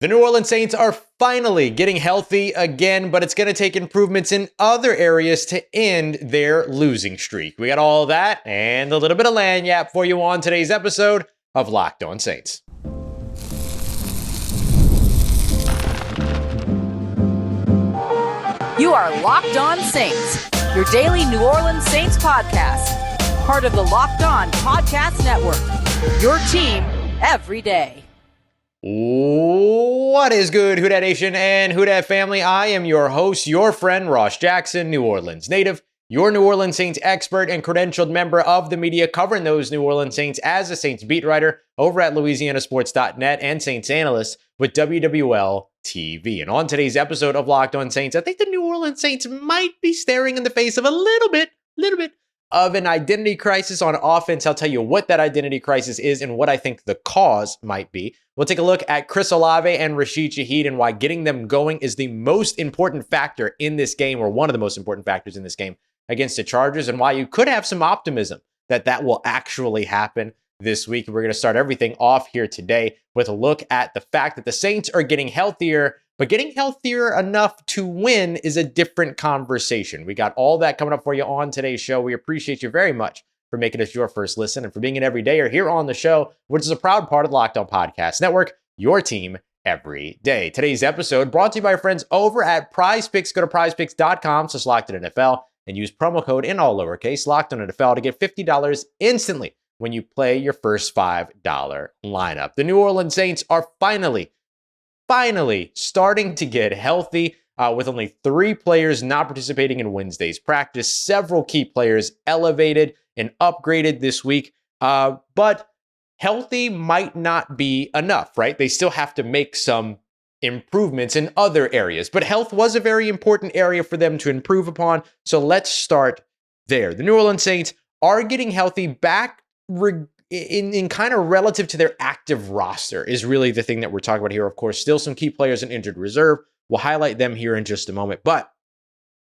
The New Orleans Saints are finally getting healthy again, but it's going to take improvements in other areas to end their losing streak. We got all that and a little bit of lagniappe for you on today's episode of Locked On Saints. You are Locked On Saints, your daily New Orleans Saints podcast, part of the Locked On Podcast Network, your team every day. What is good, Who Dat Nation and Who Dat family? I am your host, your friend, Ross Jackson, New Orleans native, your New Orleans Saints expert and credentialed member of the media covering those New Orleans Saints as a Saints beat writer over at LouisianaSports.net and Saints analyst with WWL TV. And on today's episode of Locked On Saints, I think the New Orleans Saints might be staring in the face of a little bit of an identity crisis on offense. I'll tell you what that identity crisis is and what I think the cause might be. We'll take a look at Chris Olave and Rashid Shaheed and why getting them going is the most important factor in this game, or one of the most important factors in this game against the Chargers, and why you could have some optimism that that will actually happen this week. We're going to start everything off here today with a look at the fact that the Saints are getting healthier, but getting healthier enough to win is a different conversation. We got all that coming up for you on today's show. We appreciate you very much for making us your first listen and for being an everydayer here on the show, which is a proud part of the Locked On Podcast Network, your team every day. Today's episode brought to you by our friends over at PrizePicks. Go to prizepicks.com/LockedOnNFL and use promo code in all lowercase LockedOnNFL to get $50 instantly when you play your first $5 lineup. The New Orleans Saints are finally starting to get healthy with only 3 players not participating in Wednesday's practice. Several key players elevated and upgraded this week, but healthy might not be enough, right? They still have to make some improvements in other areas, but health was a very important area for them to improve upon. So let's start there. The New Orleans Saints are getting healthy back in kind of relative to their active roster is really the thing that we're talking about here. Of course, still some key players in injured reserve. We'll highlight them here in just a moment, but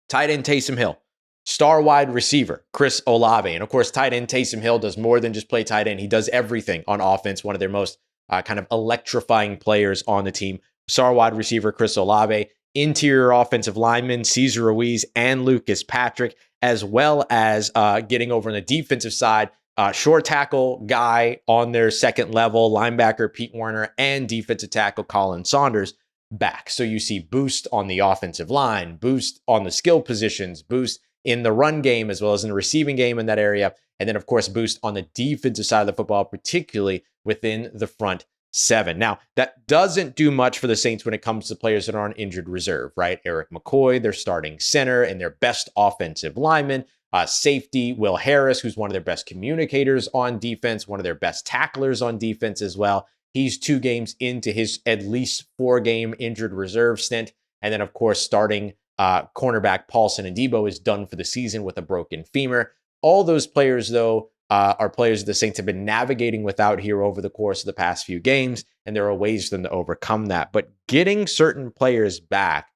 tight end Taysom Hill, star wide receiver Chris Olave, and of course, tight end Taysom Hill does more than just play tight end. He does everything on offense. One of their most kind of electrifying players on the team. Star wide receiver Chris Olave, interior offensive lineman Cesar Ruiz and Lucas Patrick, as well as getting over on the defensive side, short tackle guy on their second level, linebacker Pete Werner, and defensive tackle Colin Saunders back. So you see boost on the offensive line, boost on the skill positions, boost in the run game as well as in the receiving game in that area. And then, of course, boost on the defensive side of the football, particularly within the front 7. Now, that doesn't do much for the Saints when it comes to players that are on injured reserve, right? Eric McCoy, their starting center and their best offensive lineman. Safety, Will Harris, who's one of their best communicators on defense, one of their best tacklers on defense as well. He's 2 games into his at least 4-game injured reserve stint. And then, of course, starting cornerback Paulson Adebo is done for the season with a broken femur. All those players, though, are players that the Saints have been navigating without here over the course of the past few games, and there are ways for them to overcome that. But getting certain players back,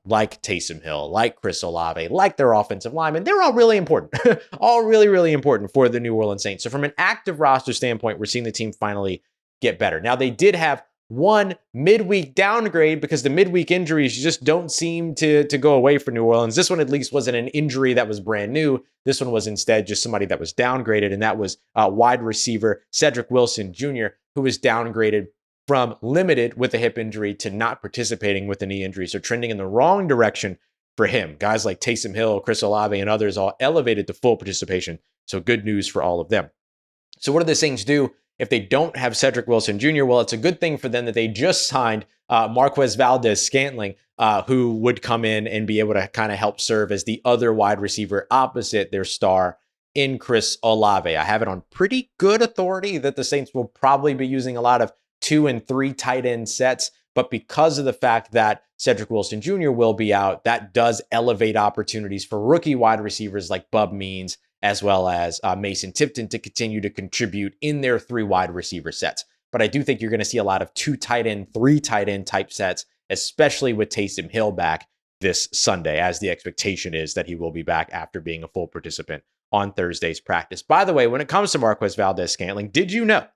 like Taysom Hill, like Chris Olave, like their offensive linemen, they're all really important. All really, really important for the New Orleans Saints. So from an active roster standpoint, we're seeing the team finally get better. Now, they did have one midweek downgrade because the midweek injuries just don't seem to go away for New Orleans. This one at least wasn't an injury that was brand new. This one was instead just somebody that was downgraded, and that was wide receiver Cedric Wilson Jr., who was downgraded from limited with a hip injury to not participating with a knee injury. So trending in the wrong direction for him. Guys like Taysom Hill, Chris Olave, and others all elevated to full participation. So good news for all of them. So what do the Saints do if they don't have Cedric Wilson Jr.? Well, it's a good thing for them that they just signed Marquez Valdez-Scantling, who would come in and be able to kind of help serve as the other wide receiver opposite their star in Chris Olave. I have it on pretty good authority that the Saints will probably be using a lot of 2 and 3 tight end sets, but because of the fact that Cedric Wilson Jr. will be out, that does elevate opportunities for rookie wide receivers like Bub Means, as well as Mason Tipton to continue to contribute in their 3 wide receiver sets. But I do think you're going to see a lot of 2 tight end, 3 tight end type sets, especially with Taysom Hill back this Sunday, as the expectation is that he will be back after being a full participant on Thursday's practice. By the way, when it comes to Marquez Valdez-Scantling, did you know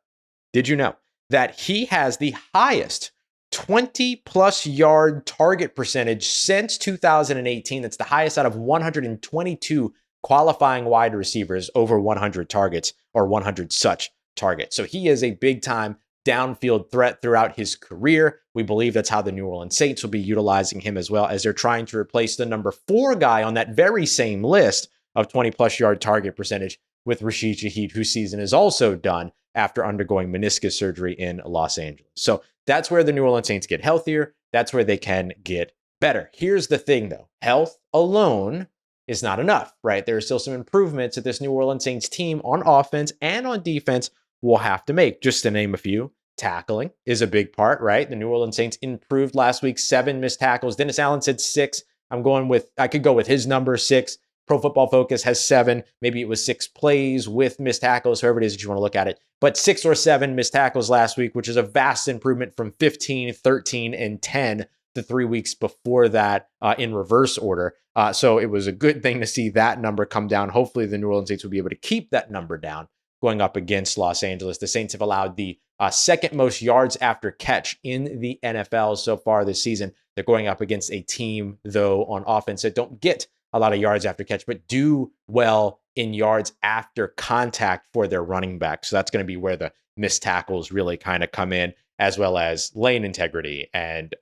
that he has the highest 20 plus yard target percentage since 2018. That's the highest out of 122 qualifying wide receivers over 100 targets or 100 such targets. So he is a big time downfield threat throughout his career. We believe that's how the New Orleans Saints will be utilizing him as well, as they're trying to replace the number 4 guy on that very same list of 20 plus yard target percentage with Rashid Shaheed, whose season is also done after undergoing meniscus surgery in Los Angeles. So that's where the New Orleans Saints get healthier. That's where they can get better. Here's the thing though, health alone is not enough, right? There are still some improvements that this New Orleans Saints team on offense and on defense will have to make. Just to name a few, tackling is a big part, right? The New Orleans Saints improved last week, 7 missed tackles. Dennis Allen said 6. I could go with his number 6. Pro Football Focus has 7. Maybe it was 6 plays with missed tackles, however it is that you want to look at it. But 6 or 7 missed tackles last week, which is a vast improvement from 15, 13, and 10 the 3 weeks before that in reverse order. So it was a good thing to see that number come down. Hopefully the New Orleans Saints will be able to keep that number down going up against Los Angeles. The Saints have allowed the second most yards after catch in the NFL so far this season. They're going up against a team, though, on offense that don't get a lot of yards after catch, but do well in yards after contact for their running back. So that's going to be where the missed tackles really kind of come in, as well as lane integrity and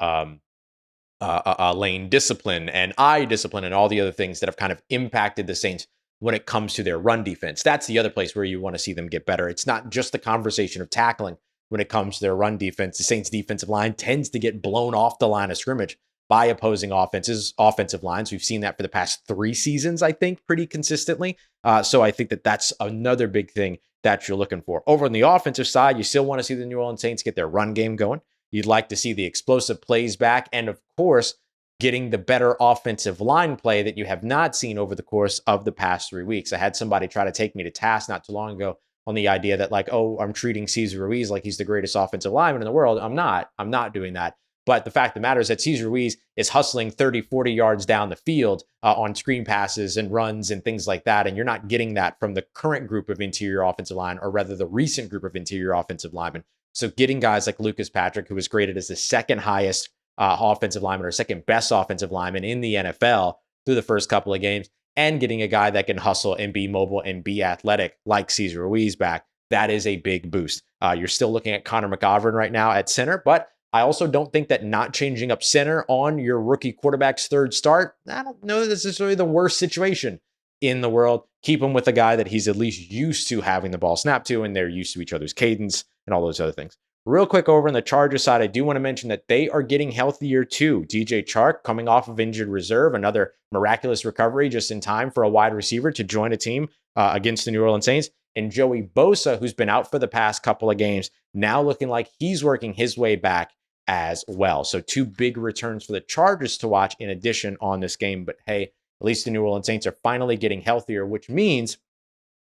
lane discipline and eye discipline and all the other things that have kind of impacted the Saints when it comes to their run defense. That's the other place where you want to see them get better. It's not just the conversation of tackling when it comes to their run defense. The Saints defensive line tends to get blown off the line of scrimmage by opposing offensive lines. We've seen that for the past 3 seasons, I think, pretty consistently. So I think that that's another big thing that you're looking for. Over on the offensive side, you still want to see the New Orleans Saints get their run game going. You'd like to see the explosive plays back. And of course, getting the better offensive line play that you have not seen over the course of the past 3 weeks. I had somebody try to take me to task not too long ago on the idea that I'm treating Cesar Ruiz like he's the greatest offensive lineman in the world. I'm not doing that. But the fact of the matter is that Cesar Ruiz is hustling 30, 40 yards down the field on screen passes and runs and things like that. And you're not getting that from the current group of interior offensive line, or rather the recent group of interior offensive linemen. So getting guys like Lucas Patrick, who was graded as the second highest offensive lineman or second best offensive lineman in the NFL through the first couple of games, and getting a guy that can hustle and be mobile and be athletic like Cesar Ruiz back, that is a big boost. You're still looking at Connor McGovern right now at center, but I also don't think that not changing up center on your rookie quarterback's third start, I don't know that this is really the worst situation in the world. Keep him with a guy that he's at least used to having the ball snapped to, and they're used to each other's cadence and all those other things. Real quick over on the Chargers side, I do want to mention that they are getting healthier too. DJ Chark coming off of injured reserve, another miraculous recovery just in time for a wide receiver to join a team against the New Orleans Saints. And Joey Bosa, who's been out for the past couple of games, now looking like he's working his way back as well. So 2 big returns for the Chargers to watch in addition on this game. But hey, at least the New Orleans Saints are finally getting healthier, which means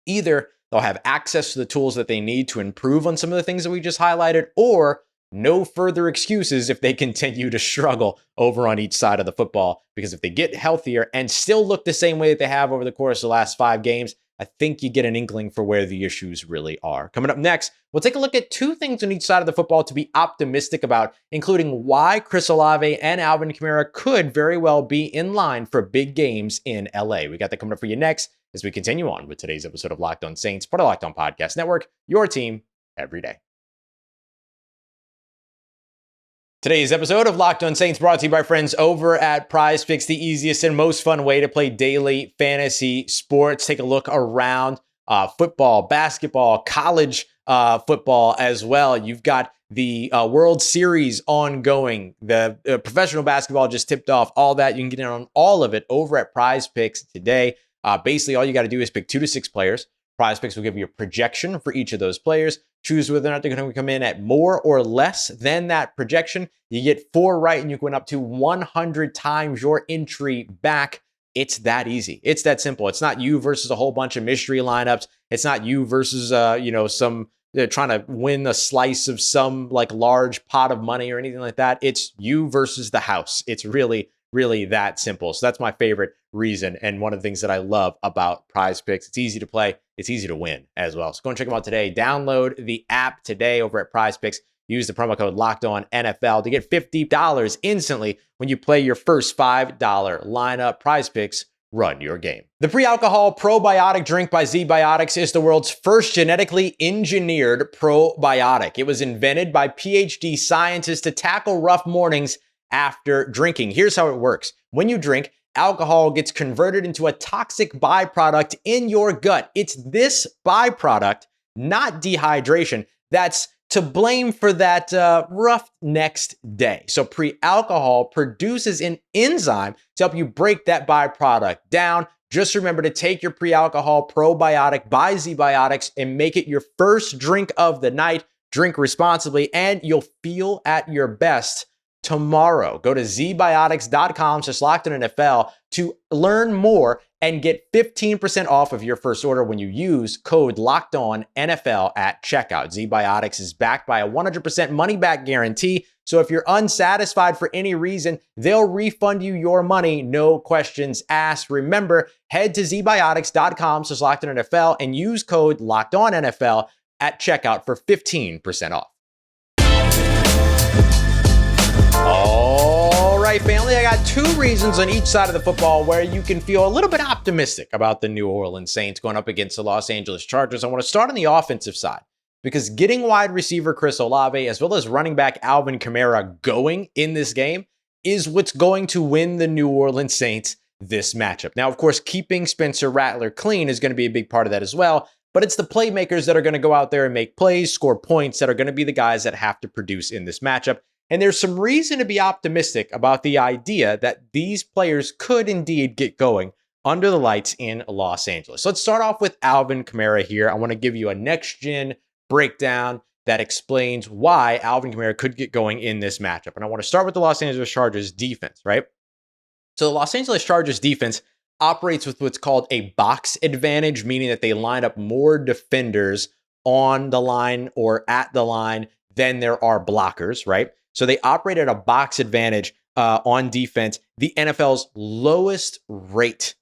either they'll have access to the tools that they need to improve on some of the things that we just highlighted, or no further excuses if they continue to struggle over on each side of the football. Because if they get healthier and still look the same way that they have over the course of the last 5 games, I think you get an inkling for where the issues really are. Coming up next, we'll take a look at 2 things on each side of the football to be optimistic about, including why Chris Olave and Alvin Kamara could very well be in line for big games in LA. We got that coming up for you next as we continue on with today's episode of Locked On Saints, part of Locked On Podcast Network, your team every day. Today's episode of Locked On Saints brought to you by friends over at PrizePicks, the easiest and most fun way to play daily fantasy sports. Take a look around football, basketball, college football as well. You've got the World Series ongoing. The professional basketball just tipped off. All that, you can get in on all of it over at PrizePicks today. Basically, all you got to do is pick 2 to 6 players. PrizePicks will give you a projection for each of those players. Choose whether or not they're going to come in at more or less than that projection. You get 4 right, and you can win up to 100 times your entry back. It's that easy. It's that simple. It's not you versus a whole bunch of mystery lineups. It's not you versus some trying to win a slice of some large pot of money or anything like that. It's you versus the house. It's really that simple. So that's my favorite reason, and one of the things that I love about PrizePicks. It's easy to play. It's easy to win as well. So go and check them out today. Download the app today over at PrizePicks. Use the promo code LOCKEDONNFL to get $50 instantly when you play your first $5 lineup. PrizePicks, run your game. The pre-alcohol probiotic drink by Zbiotics is the world's first genetically engineered probiotic. It was invented by PhD scientists to tackle rough mornings after drinking. Here's how it works. When you drink, alcohol gets converted into a toxic byproduct in your gut. It's this byproduct, not dehydration, that's to blame for that rough next day. So pre-alcohol produces an enzyme to help you break that byproduct down. Just remember to take your pre-alcohol probiotic by Zbiotics and make it your first drink of the night. Drink responsibly and you'll feel at your best tomorrow. Go to zbiotics.com/LockedOnNFL to learn more and get 15% off of your first order when you use code LockedOnNFL at checkout. Zbiotics is backed by a 100% money-back guarantee. So if you're unsatisfied for any reason, they'll refund you your money, no questions asked. Remember, head to zbiotics.com/LockedOnNFL and use code LockedOnNFL at checkout for 15% off. All right, family, I got two reasons on each side of the football where you can feel a little bit optimistic about the New Orleans Saints going up against the Los Angeles Chargers. I want to start on the offensive side because getting wide receiver Chris Olave as well as running back Alvin Kamara going in this game is what's going to win the New Orleans Saints this matchup. Now, of course, keeping Spencer Rattler clean is going to be a big part of that as well, but it's the playmakers that are going to go out there and make plays, score points, that are going to be the guys that have to produce in this matchup. And there's some reason to be optimistic about the idea that these players could indeed get going under the lights in Los Angeles. Let's start off with Alvin Kamara here. I want to give you a next-gen breakdown that explains why Alvin Kamara could get going in this matchup. And I want to start with the Los Angeles Chargers defense, right? So the Los Angeles Chargers defense operates with what's called a box advantage, meaning that they line up more defenders on the line or at the line than there are blockers, right? So they operate at a box advantage on defense, the NFL's lowest rate.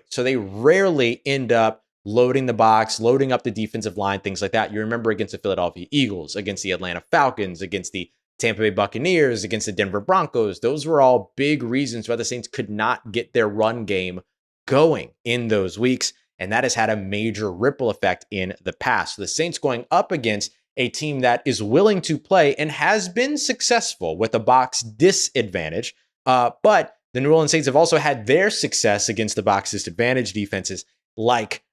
So they rarely end up loading the box, loading up the defensive line, things like that. You remember against the Philadelphia Eagles, against the Atlanta Falcons, against the Tampa Bay Buccaneers, against the Denver Broncos. Those were all big reasons why the Saints could not get their run game going in those weeks. And that has had a major ripple effect in the past. So the Saints going up against a team that is willing to play and has been successful with a box disadvantage. But the New Orleans Saints have also had their success against the box disadvantage defenses like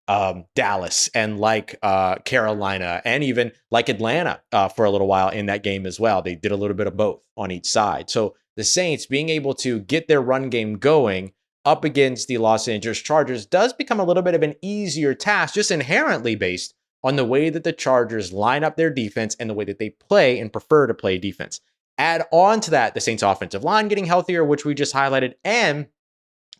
Dallas and like Carolina and even like Atlanta for a little while in that game as well. They did a little bit of both on each side. So the Saints being able to get their run game going up against the Los Angeles Chargers does become a little bit of an easier task, just inherently based on the way that the Chargers line up their defense and the way that they play and prefer to play defense. Add on to that the Saints offensive line getting healthier, which we just highlighted, and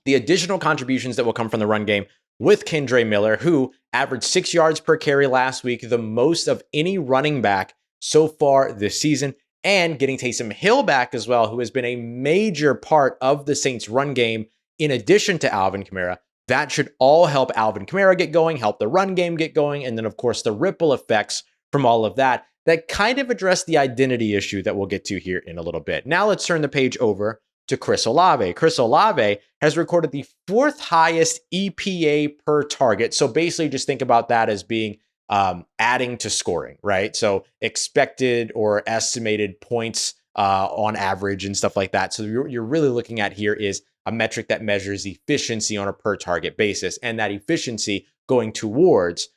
the additional contributions that will come from the run game with Kendre Miller, who averaged 6 yards per carry last week, the most of any running back so far this season, and getting Taysom Hill back as well, who has been a major part of the Saints run game in addition to Alvin Kamara. That should all help Alvin Kamara get going, help the run game get going, and then, of course, the ripple effects from all of that kind of address the identity issue that we'll get to here in a little bit. Now let's turn the page over to Chris Olave. Chris Olave has recorded the 4th highest EPA per target. So basically just think about that as being adding to scoring, right? So expected or estimated points on average and stuff like that. So you're really looking at here is a metric that measures efficiency on a per target basis, and that efficiency going towards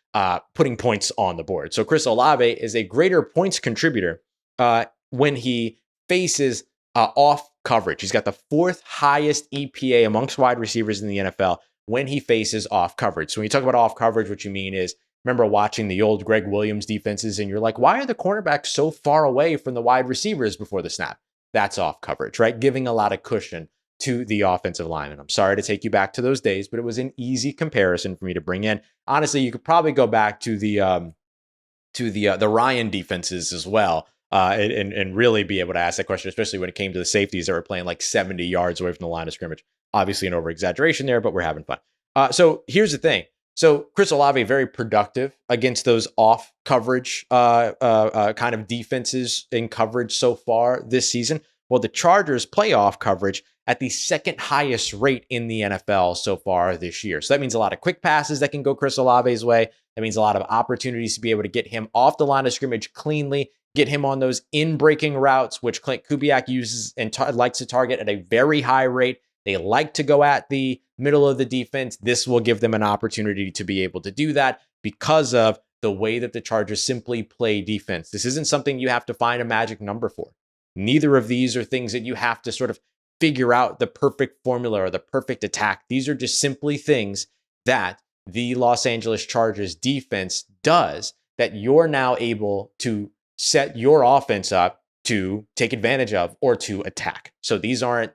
putting points on the board. So Chris Olave is a greater points contributor when he faces off coverage. He's got the 4th highest EPA amongst wide receivers in the NFL when he faces off coverage. So when you talk about off coverage, what you mean is, remember watching the old Greg Williams defenses and you're like, why are the cornerbacks so far away from the wide receivers before the snap? That's off coverage, right? Giving a lot of cushion to the offensive line. And I'm sorry to take you back to those days, but it was an easy comparison for me to bring in. Honestly, you could probably go back to the Ryan defenses as well, and really be able to ask that question, especially when it came to the safeties that were playing like 70 yards away from the line of scrimmage. Obviously an over exaggeration there, but we're having fun. So here's the thing. So Chris Olave, very productive against those off coverage kind of defenses in coverage so far this season. Well, the Chargers play off coverage at the second highest rate in the NFL so far this year. So that means a lot of quick passes that can go Chris Olave's way. That means a lot of opportunities to be able to get him off the line of scrimmage cleanly, get him on those in-breaking routes, which Klint Kubiak uses and likes to target at a very high rate. They like to go at the middle of the defense. This will give them an opportunity to be able to do that because of the way that the Chargers simply play defense. This isn't something you have to find a magic number for. Neither of these are things that you have to sort of figure out the perfect formula or the perfect attack. These are just simply things that the Los Angeles Chargers defense does that you're now able to set your offense up to take advantage of or to attack. So these aren't,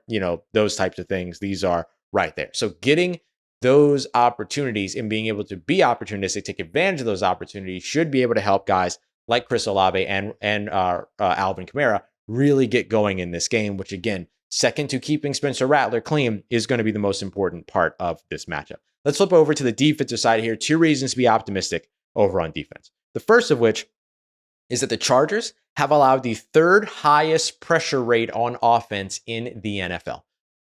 those types of things. These are right there. So getting those opportunities and being able to be opportunistic, take advantage of those opportunities should be able to help guys like Chris Olave and Alvin Kamara really get going in this game, which again, second to keeping Spencer Rattler clean, is going to be the most important part of this matchup. Let's flip over to the defensive side here. 2 reasons to be optimistic over on defense. The first of which is that the Chargers have allowed the 3rd highest pressure rate on offense in the NFL.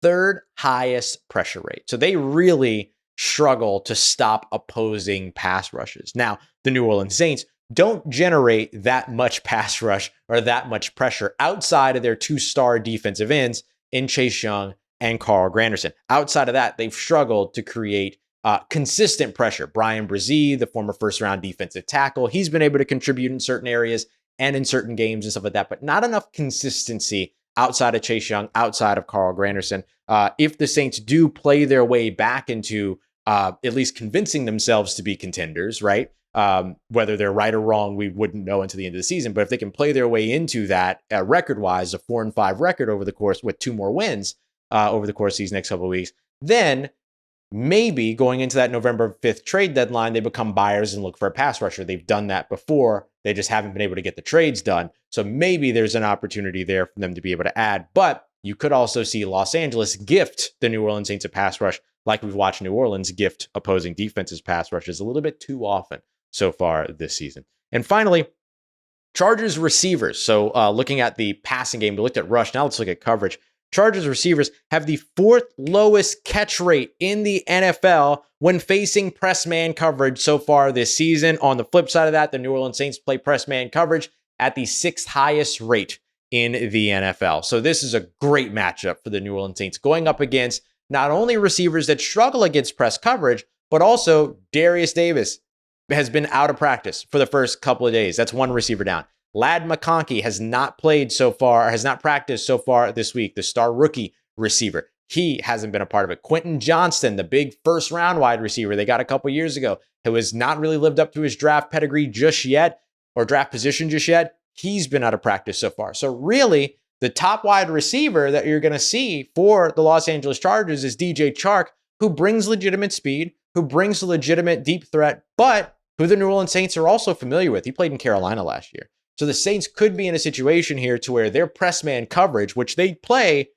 3rd highest pressure rate. So they really struggle to stop opposing pass rushes. Now, the New Orleans Saints don't generate that much pass rush or that much pressure outside of their 2-star defensive ends in Chase Young and Carl Granderson. Outside of that, they've struggled to create consistent pressure. Brian Brzee, the former first-round defensive tackle, he's been able to contribute in certain areas and in certain games and stuff like that, but not enough consistency outside of Chase Young, outside of Carl Granderson. If the Saints do play their way back into at least convincing themselves to be contenders, right? Whether they're right or wrong, we wouldn't know until the end of the season. But if they can play their way into that record-wise, a 4-5 record over the course with 2 more wins over the course of these next couple of weeks, then maybe going into that November 5th trade deadline, they become buyers and look for a pass rusher. They've done that before. They just haven't been able to get the trades done. So maybe there's an opportunity there for them to be able to add. But you could also see Los Angeles gift the New Orleans Saints a pass rush like we've watched New Orleans gift opposing defenses pass rushes a little bit too often so far this season. And finally, Chargers receivers. So looking at the passing game, we looked at rush. Now let's look at coverage. Chargers receivers have the 4th lowest catch rate in the NFL when facing press man coverage so far this season. On the flip side of that, the New Orleans Saints play press man coverage at the 6th highest rate in the NFL. So this is a great matchup for the New Orleans Saints going up against not only receivers that struggle against press coverage, but also Darius Davis has been out of practice for the first couple of days. That's 1 receiver down. Ladd McConkey has not practiced so far this week, the star rookie receiver. He hasn't been a part of it. Quentin Johnston, the big 1st-round wide receiver they got a couple years ago, who has not really lived up to his draft pedigree just yet, or draft position just yet, he's been out of practice so far. So really, the top wide receiver that you're going to see for the Los Angeles Chargers is DJ Chark, who brings legitimate speed, who brings a legitimate deep threat, but who the New Orleans Saints are also familiar with. He played in Carolina last year. So the Saints could be in a situation here to where their press man coverage, which they play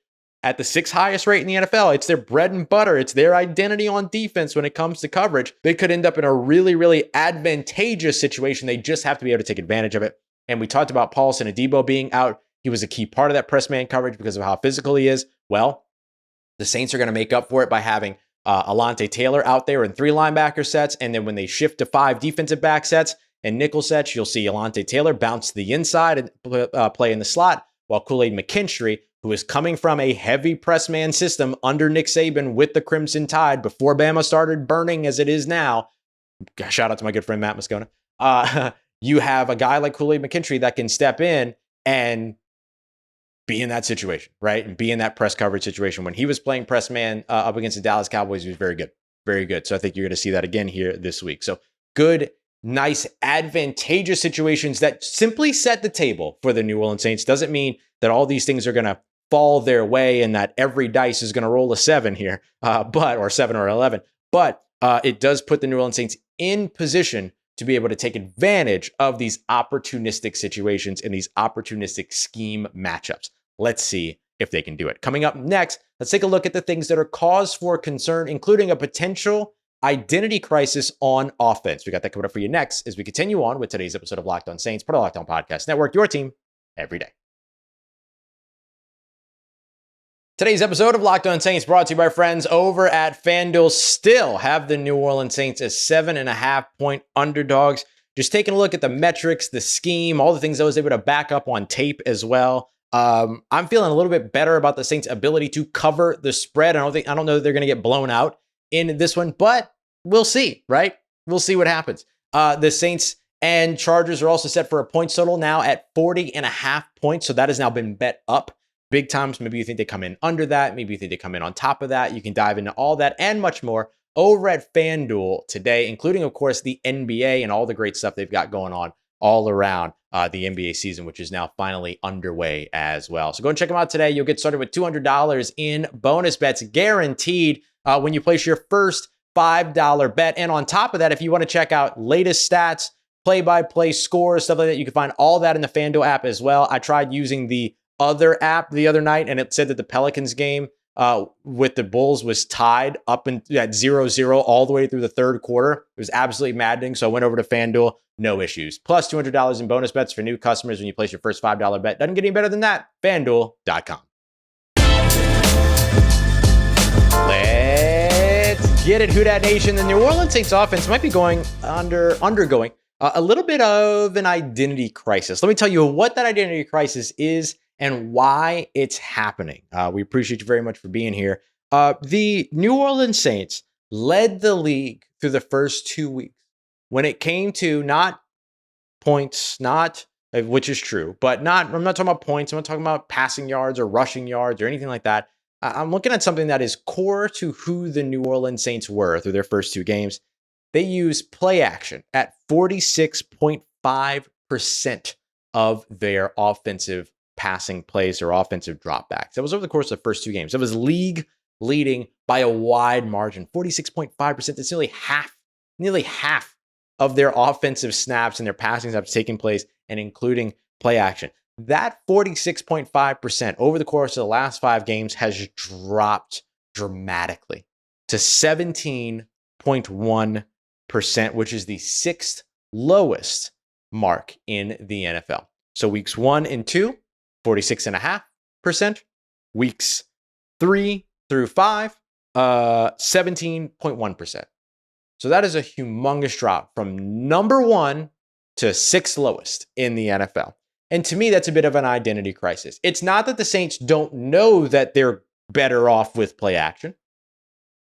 at the 6th highest rate in the NFL, it's their bread and butter. It's their identity on defense when it comes to coverage. They could end up in a really, really advantageous situation. They just have to be able to take advantage of it. And we talked about Paulson Adebo being out. He was a key part of that press man coverage because of how physical he is. Well, the Saints are going to make up for it by having Alontae Taylor out there in 3 linebacker sets. And then when they shift to 5 defensive back sets and nickel sets, you'll see Alontae Taylor bounce to the inside and play in the slot, while Kool-Aid McKinstry, who is coming from a heavy press man system under Nick Saban with the Crimson Tide before Bama started burning as it is now. Shout out to my good friend Matt Moscona. You have a guy like Kool-Aid McKinstry that can step in and be in that situation, right? And be in that press coverage situation. When he was playing press man up against the Dallas Cowboys, he was very good. Very good. So I think you're going to see that again here this week. So good, nice, advantageous situations that simply set the table for the New Orleans Saints. Doesn't mean that all these things are going to fall their way and that every dice is going to roll a 7 here, or 7 or 11. But it does put the New Orleans Saints in position to be able to take advantage of these opportunistic situations and these opportunistic scheme matchups. Let's see if they can do it. Coming up next, let's take a look at the things that are cause for concern, including a potential identity crisis on offense. We got that coming up for you next as we continue on with today's episode of Locked On Saints, part of Locked On Podcast Network, your team every day. Today's episode of Locked On Saints brought to you by friends over at FanDuel. Still have the New Orleans Saints as 7.5-point underdogs. Just taking a look at the metrics, the scheme, all the things I was able to back up on tape as well. I'm feeling a little bit better about the Saints' ability to cover the spread. I don't know that they're going to get blown out in this one, but we'll see, right? We'll see what happens. The Saints and Chargers are also set for a point total now at 40.5 points. So that has now been bet up big times. Maybe you think they come in under that. Maybe you think they come in on top of that. You can dive into all that and much more over at FanDuel today, including, of course, the NBA and all the great stuff they've got going on all around the NBA season, which is now finally underway as well. So go and check them out today. You'll get started with $200 in bonus bets guaranteed when you place your first $5 bet. And on top of that, if you want to check out latest stats, play-by-play scores, stuff like that, you can find all that in the FanDuel app as well. I tried using the other app the other night, and it said that the Pelicans game with the Bulls was tied up at 0-0 all the way through the third quarter. It was absolutely maddening. So I went over to FanDuel, no issues. Plus $200 in bonus bets for new customers when you place your first $5 bet. Doesn't get any better than that. FanDuel.com. Let's get it, Who Dat Nation. The New Orleans Saints offense might be undergoing a little bit of an identity crisis. Let me tell you what that identity crisis is and why it's happening. We appreciate you very much for being here. The New Orleans Saints led the league through the first 2 weeks when it came to not points, which is true, but I'm not talking about points. I'm not talking about passing yards or rushing yards or anything like that. I'm looking at something that is core to who the New Orleans Saints were through their first two games. They use play action at 46.5% of their offensive passing plays or offensive dropbacks. That was over the course of the first two games. That was league leading by a wide margin, 46.5%. That's nearly half of their offensive snaps and their passing snaps taking place and including play action. That 46.5% over the course of the last 5 games has dropped dramatically to 17.1%, which is the 6th lowest mark in the NFL. So weeks 1 and 2, 46.5%. Weeks 3 through 5, 17.1%. So that is a humongous drop from number 1 to 6th lowest in the NFL. And to me, that's a bit of an identity crisis. It's not that the Saints don't know that they're better off with play action.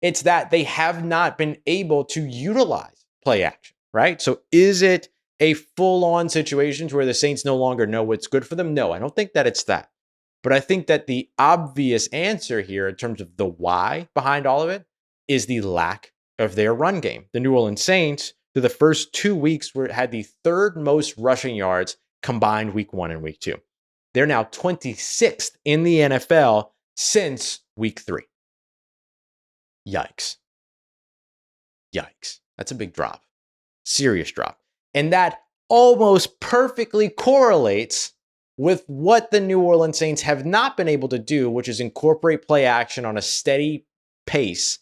It's that they have not been able to utilize play action, right? So is it a full-on situation where the Saints no longer know what's good for them? No, I don't think that it's that. But I think that the obvious answer here in terms of the why behind all of it is the lack of their run game. The New Orleans Saints, through the first 2 weeks, had the 3rd most rushing yards combined week 1 and week 2. They're now 26th in the NFL since week 3. Yikes. That's a big drop. Serious drop. And that almost perfectly correlates with what the New Orleans Saints have not been able to do, which is incorporate play action on a steady pace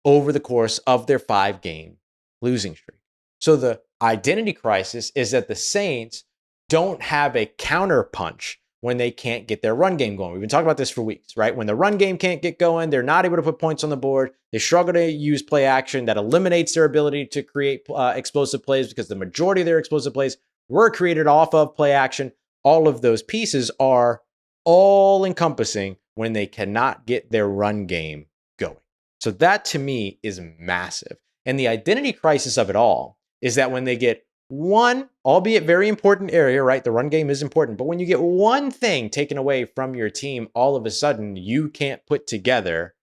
over the course of their 5-game losing streak. So the identity crisis is that the Saints don't have a counter punch when they can't get their run game going. We've been talking about this for weeks, right? When the run game can't get going, they're not able to put points on the board. They struggle to use play action. That eliminates their ability to create explosive plays because the majority of their explosive plays were created off of play action. All of those pieces are all encompassing when they cannot get their run game going. So that to me is massive. And the identity crisis of it all is that when they get one, albeit very important area, right? The run game is important, but when you get one thing taken away from your team, all of a sudden you can't put together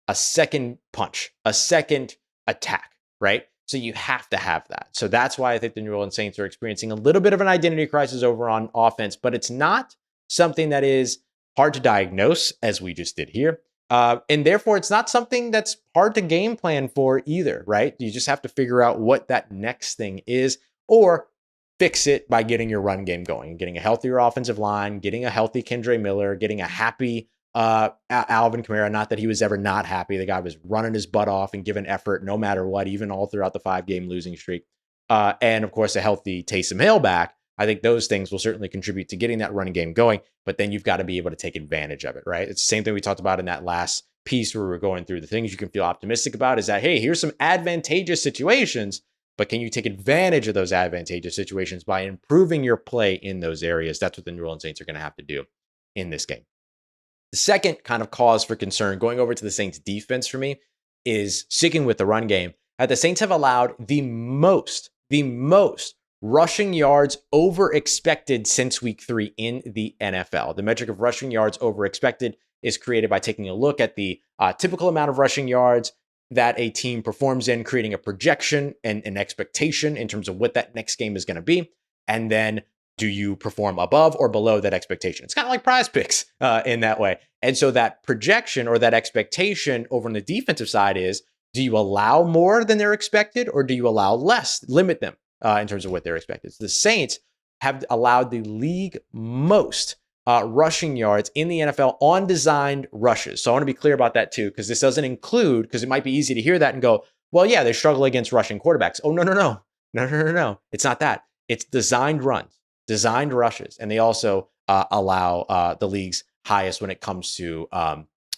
a second punch, a second attack, right? So you have to have that. So that's why I think the New Orleans Saints are experiencing a little bit of an identity crisis over on offense, but it's not something that is hard to diagnose, as we just did here. And therefore, it's not something that's hard to game plan for either, right? You just have to figure out what that next thing is, or fix it by getting your run game going, getting a healthier offensive line, getting a healthy Kendre Miller, getting a happy Alvin Kamara, not that he was ever not happy. The guy was running his butt off and giving effort no matter what, even all throughout the 5-game losing streak. And of course, a healthy Taysom Hill back. I think those things will certainly contribute to getting that running game going, but then you've got to be able to take advantage of it, right? It's the same thing we talked about in that last piece where we're going through the things you can feel optimistic about is that, hey, here's some advantageous situations, but can you take advantage of those advantageous situations by improving your play in those areas? That's what the New Orleans Saints are going to have to do in this game. The second kind of cause for concern going over to the Saints defense for me is sticking with the run game. The Saints have allowed the most rushing yards over expected since week 3 in the NFL. The metric of rushing yards over expected is created by taking a look at the typical amount of rushing yards that a team performs in, creating a projection and an expectation in terms of what that next game is going to be. And then do you perform above or below that expectation? It's kind of like PrizePicks in that way. And so that projection or that expectation over on the defensive side is, do you allow more than they're expected or do you allow less, limit them in terms of what they're expected? So the Saints have allowed the league most rushing yards in the NFL on designed rushes. So I want to be clear about that too, because this doesn't include, because it might be easy to hear that and go, well, yeah, they struggle against rushing quarterbacks. Oh, no. It's not that. It's designed runs, designed rushes. And they also allow the league's highest when it comes to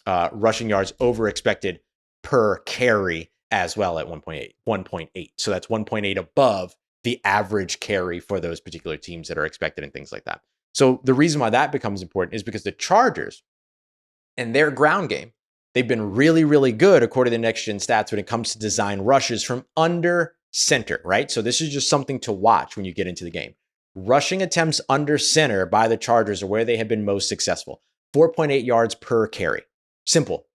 rushing yards over expected per carry as well at 1.8. So that's 1.8 above the average carry for those particular teams that are expected and things like that. So the reason why that becomes important is because the Chargers and their ground game, they've been really, really good according to Next Gen Stats when it comes to design rushes from under center, right? So this is just something to watch when you get into the game. Rushing attempts under center by the Chargers are where they have been most successful. 4.8 yards per carry. Simple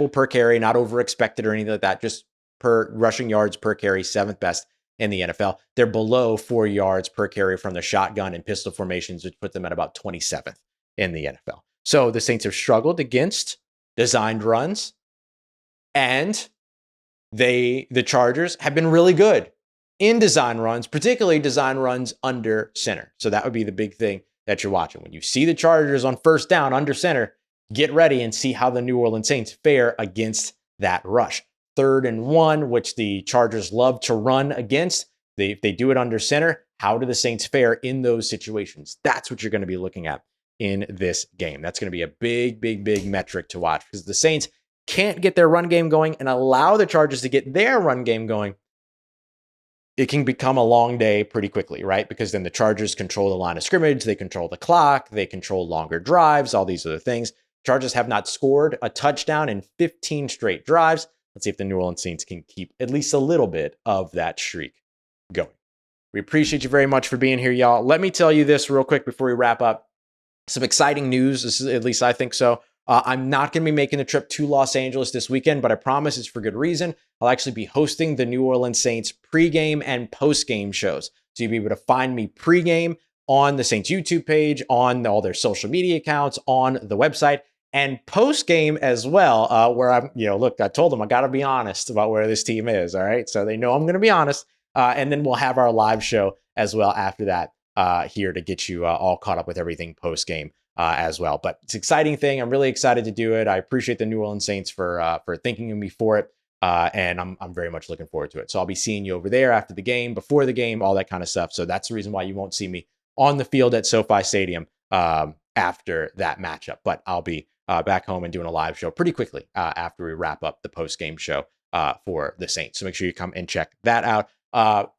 per carry, not over expected or anything like that. Just per rushing yards per carry, 7th best in the NFL. They're below 4 yards per carry from the shotgun and pistol formations, which put them at about 27th in the NFL. So the Saints have struggled against designed runs, and the Chargers have been really good in design runs, particularly design runs under center. So that would be the big thing that you're watching. When you see the Chargers on first down under center, get ready and see how the New Orleans Saints fare against that rush. 3rd and 1, which the Chargers love to run against. If they do it under center, how do the Saints fare in those situations? That's what you're going to be looking at in this game. That's going to be a big metric to watch, because the Saints can't get their run game going and allow the Chargers to get their run game going. It can become a long day pretty quickly, right? Because then the Chargers control the line of scrimmage, they control the clock, they control longer drives, all these other things. Chargers have not scored a touchdown in 15 straight drives. Let's see if the New Orleans Saints can keep at least a little bit of that streak going. We appreciate you very much for being here, y'all. Let me tell you this real quick before we wrap up. Some exciting news, this is, at least I think so. I'm not going to be making the trip to Los Angeles this weekend, but I promise it's for good reason. I'll actually be hosting the New Orleans Saints pregame and postgame shows. So you'll be able to find me pregame on the Saints YouTube page, on all their social media accounts, on the website, and postgame as well, where I'm, look, I told them I got to be honest about where this team is. All right. So they know I'm going to be honest. And then we'll have our live show as well after that here to get you all caught up with everything postgame as well. But it's an exciting thing. I'm really excited to do it. I appreciate the New Orleans Saints for thinking of me for it. And I'm very much looking forward to it. So I'll be seeing you over there after the game, before the game, all that kind of stuff. So that's the reason why you won't see me on the field at SoFi Stadium after that matchup. But I'll be back home and doing a live show pretty quickly after we wrap up the post-game show for the Saints. So make sure you come and check that out.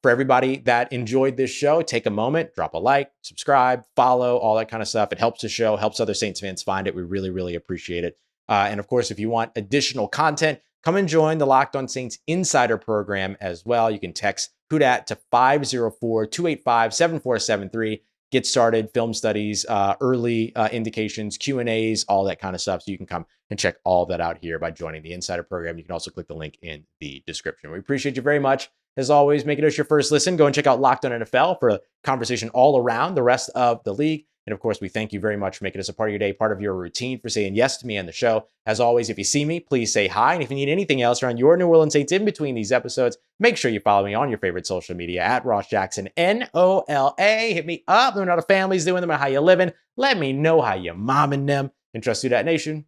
For everybody that enjoyed this show, take a moment, drop a like, subscribe, follow, all that kind of stuff. It helps the show, helps other Saints fans find it. We really, really appreciate it. And of course, if you want additional content, come and join the Locked On Saints Insider Program as well. You can text Who Dat to 504-285-7473. Get started, film studies, early indications, Q&As, all that kind of stuff. So you can come and check all that out here by joining the Insider Program. You can also click the link in the description. We appreciate you very much. As always, make it as your first listen. Go and check out Locked On NFL for a conversation all around the rest of the league. And of course, we thank you very much for making us a part of your day, part of your routine, for saying yes to me and the show. As always, if you see me, please say hi. And if you need anything else around your New Orleans Saints in between these episodes, make sure you follow me on your favorite social media at Ross Jackson, NOLA. Hit me up. Let me know how the family's doing. Let me know how you living. Let me know how you momming them. And trust Who Dat Nation.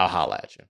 I'll holla at you.